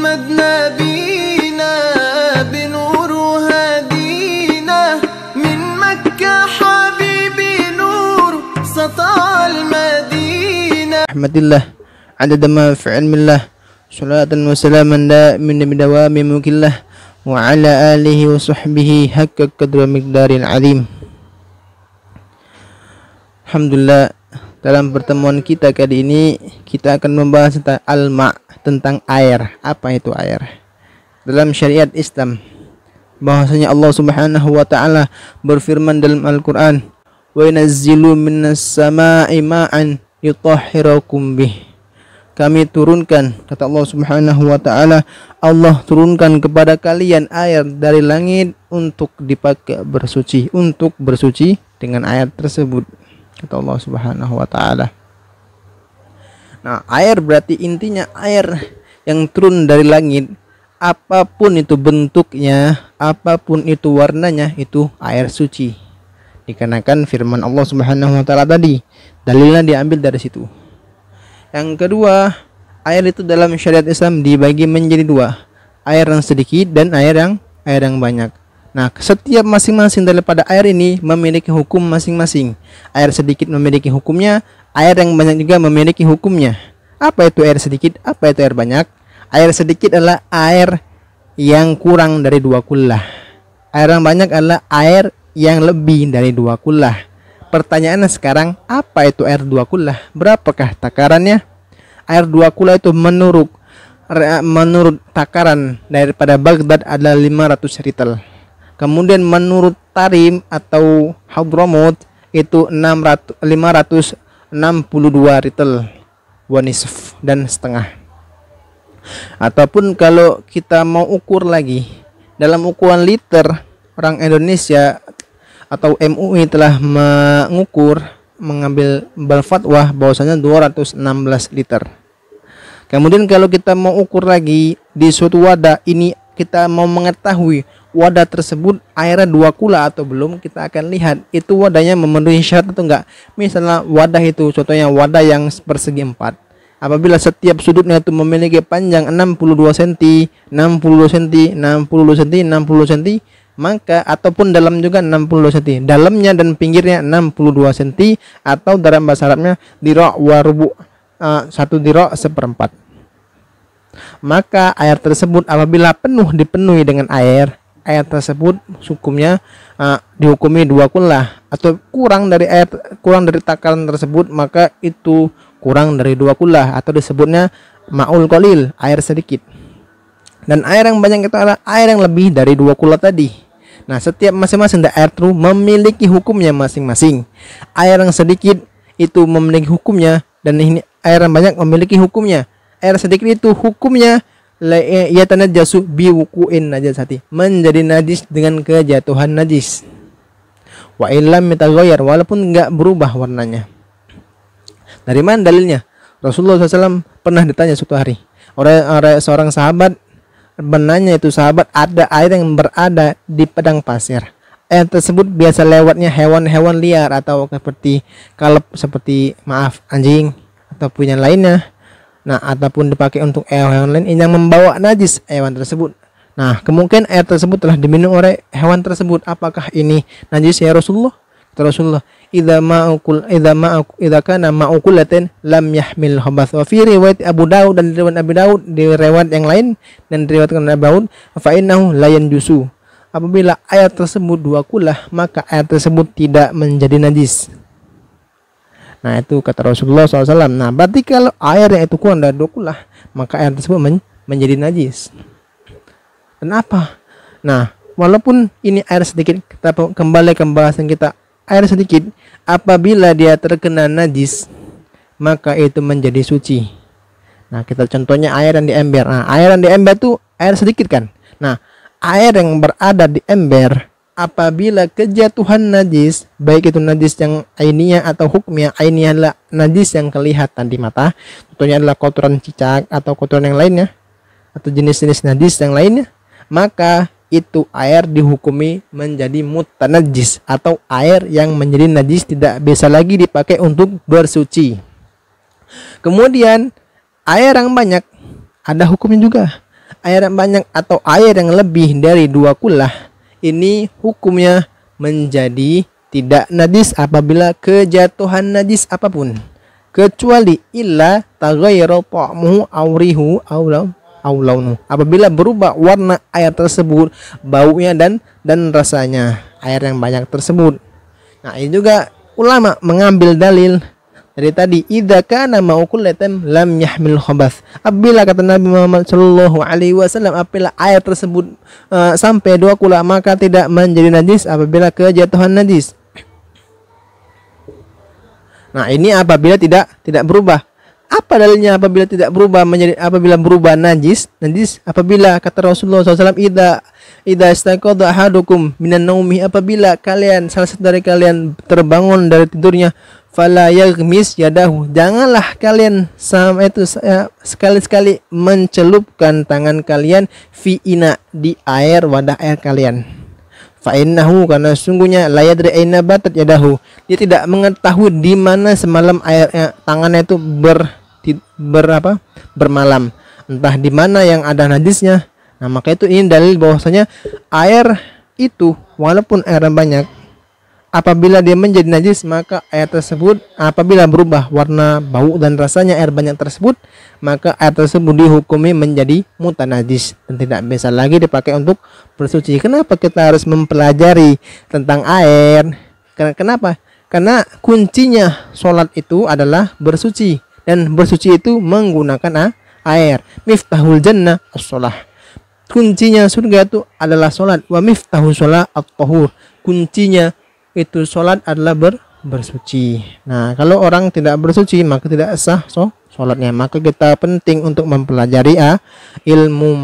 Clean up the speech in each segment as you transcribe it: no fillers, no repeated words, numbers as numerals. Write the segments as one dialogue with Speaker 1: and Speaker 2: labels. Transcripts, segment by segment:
Speaker 1: محمد نبينا بنور هدينا من مكة حبيبي نور سطع المدينة
Speaker 2: رحمة الله عدد ما في علم الله صلاة وسلاما دائما بدوام ملك الله وعلى آله وصحبه حق قدر ومقدار العظيم. Alhamdulillah, dalam pertemuan kita kali ini kita akan membahas tentang al-ma', tentang air. Apa itu air? Dalam syariat Islam, bahwasanya Allah Subhanahu wa taala berfirman dalam Al-Qur'an, "Wa yanzilu minas sama'i ma'an yutahhirukum bih." Kami turunkan, kata Allah Subhanahu wa taala, Allah turunkan kepada kalian air dari langit untuk dipakai bersuci, untuk bersuci dengan air tersebut, kata Allah Subhanahu wa taala. Nah, air berarti intinya air yang turun dari langit, apapun itu bentuknya, apapun itu warnanya, itu air suci. Dikarenakan firman Allah Subhanahu wa taala tadi, dalilnya diambil dari situ. Yang kedua, air itu dalam syariat Islam dibagi menjadi dua, air yang sedikit dan air yang banyak. Nah, setiap masing-masing daripada air ini memiliki hukum masing-masing. Air sedikit memiliki hukumnya, air yang banyak juga memiliki hukumnya. Apa itu air sedikit? Apa itu air banyak? Air sedikit adalah air yang kurang dari 2 kullah. Air yang banyak adalah air yang lebih dari 2 kullah. Pertanyaannya sekarang, apa itu air 2 kullah? Berapakah takarannya? Air 2 kullah itu menurut takaran daripada Baghdad adalah 500 ritel. Kemudian menurut Tarim atau Hadramaut itu 562 ritel wanisf dan setengah. Ataupun kalau kita mau ukur lagi dalam ukuran liter, orang Indonesia atau MUI telah mengambil fatwa bahwasanya 216 liter. Kemudian kalau kita mau ukur lagi di suatu wadah ini, kita mau mengetahui wadah tersebut airnya 2 kula atau belum, kita akan lihat itu wadahnya memenuhi syarat atau enggak. Misalnya wadah itu, contohnya wadah yang persegi 4, apabila setiap sudutnya itu memiliki panjang 62 cm, 62 cm, 62 cm, 60 cm, maka ataupun dalam juga 62 cm, dalamnya dan pinggirnya 62 cm, atau dalam bahasa Arabnya dira' wa rubu', 1 dira' 1/4. Maka air tersebut apabila dipenuhi dengan air tersebut hukumnya dihukumi 2 kullah, atau kurang dari takaran tersebut, maka itu kurang dari 2 kullah atau disebutnya ma'ul qalil, air sedikit. Dan air yang banyak itu adalah air yang lebih dari 2 kullah tadi. Nah, setiap masing-masing air itu memiliki hukumnya masing-masing. Air yang sedikit itu memiliki hukumnya, dan ini air yang banyak memiliki hukumnya. Air sedikit itu hukumnya ya tanajjasu biwuqu'in najasati, menjadi najis dengan kejatuhan najis. Wa illam yataghayyar, walaupun enggak berubah warnanya. Dari mana dalilnya? Rasulullah SAW pernah ditanya suatu hari oleh seorang sahabat, benarnya itu sahabat, ada air yang berada di padang pasir. Air tersebut biasa lewatnya hewan-hewan liar atau seperti anjing ataupun yang lainnya. Nah, ataupun dipakai untuk hewan lain yang membawa najis hewan tersebut. Nah, kemungkinan air tersebut telah diminum oleh hewan tersebut. Apakah ini najis ya Rasulullah? Kata Rasulullah, idza kana ma'ukulatin lam yahmil khabath. Wa fi riwayat Abu Daud, dan riwayat Abu Daud, di riwayat yang lain dan diriwayatkan Abu Daud, fa innahu la yanjusu. Apabila air tersebut 2 kullah, maka air tersebut tidak menjadi najis. Nah, itu kata Rasulullah SAW. Nah, berarti kalau air yang itu kurang dari 2 kullah, maka air tersebut menjadi najis. Kenapa? Nah, walaupun ini air sedikit, kita kembali ke pembahasan kita. Air sedikit, apabila dia terkena najis, maka itu menjadi suci. Nah, kita contohnya air yang di ember. Nah, air yang di ember itu air sedikit kan. Nah, air yang berada di ember, apabila kejatuhan najis, baik itu najis yang ainiyah atau hukmiyah. Ainiyah adalah najis yang kelihatan di mata, contohnya adalah kotoran cicak atau kotoran yang lainnya, atau jenis-jenis najis yang lainnya, maka itu air dihukumi menjadi mutanajjis, atau air yang menjadi najis, tidak bisa lagi dipakai untuk bersuci. Kemudian air yang banyak ada hukumnya juga. air yang banyak atau air yang lebih dari 2 kulah, ini hukumnya menjadi tidak najis apabila kejatuhan najis apapun, kecuali illa taghayyara ta'muhu aw rihu aw launuhu, apabila berubah warna air tersebut, baunya dan rasanya air yang banyak tersebut. Nah, ini juga ulama mengambil dalil dari tadi, idza kana ma'ukullatan lam yahmil khabath. Apabila kata Nabi Muhammad sallallahu alaihi wasallam, apabila air tersebut sampai 2 kula maka tidak menjadi najis apabila kejatuhan najis. Nah, ini apabila tidak berubah. Apa dalilnya apabila tidak berubah menjadi, apabila berubah najis? Apabila kata Rasulullah SAW, idza istaqadha ahadukum minan naumi, apabila kalian, salah satu dari kalian terbangun dari tidurnya, fala yaghmis yadahu, janganlah kalian sama itu sekali-sekali mencelupkan tangan kalian fi ina, di air, wadah air kalian. Fa innahu, karena sungguhnya la yadri aina batat yadahu, dia tidak mengetahui di mana semalam airnya, tangannya itu bermalam, entah di mana yang ada najisnya. Nah, maka itu ini dalil bahwasanya air itu walaupun air banyak, apabila dia menjadi najis, maka air tersebut apabila berubah warna, bau dan rasanya air banyak tersebut, maka air tersebut dihukumi menjadi mutanajis dan tidak bisa lagi dipakai untuk bersuci. Kenapa kita harus mempelajari tentang air? Kenapa? Karena kuncinya sholat itu adalah bersuci, dan bersuci itu menggunakan air. Miftahul jannah as-shalah, kuncinya surga itu adalah sholat. Wa miftahu sholat at-tahur, kuncinya itu sholat adalah bersuci. Nah, kalau orang tidak bersuci maka tidak sah sholatnya. Maka kita penting untuk mempelajari ilmu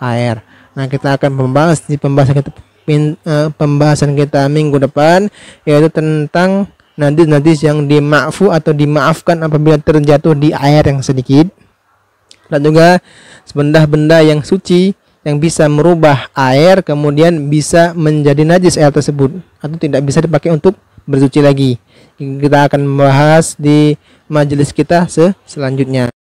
Speaker 2: air. Nah, kita akan membahas di pembahasan kita minggu depan, yaitu tentang najis yang dimaafu atau dimaafkan apabila terjatuh di air yang sedikit, dan juga benda-benda yang suci yang bisa merubah air kemudian bisa menjadi najis air tersebut atau tidak bisa dipakai untuk bersuci lagi. Kita akan membahas di majelis kita selanjutnya.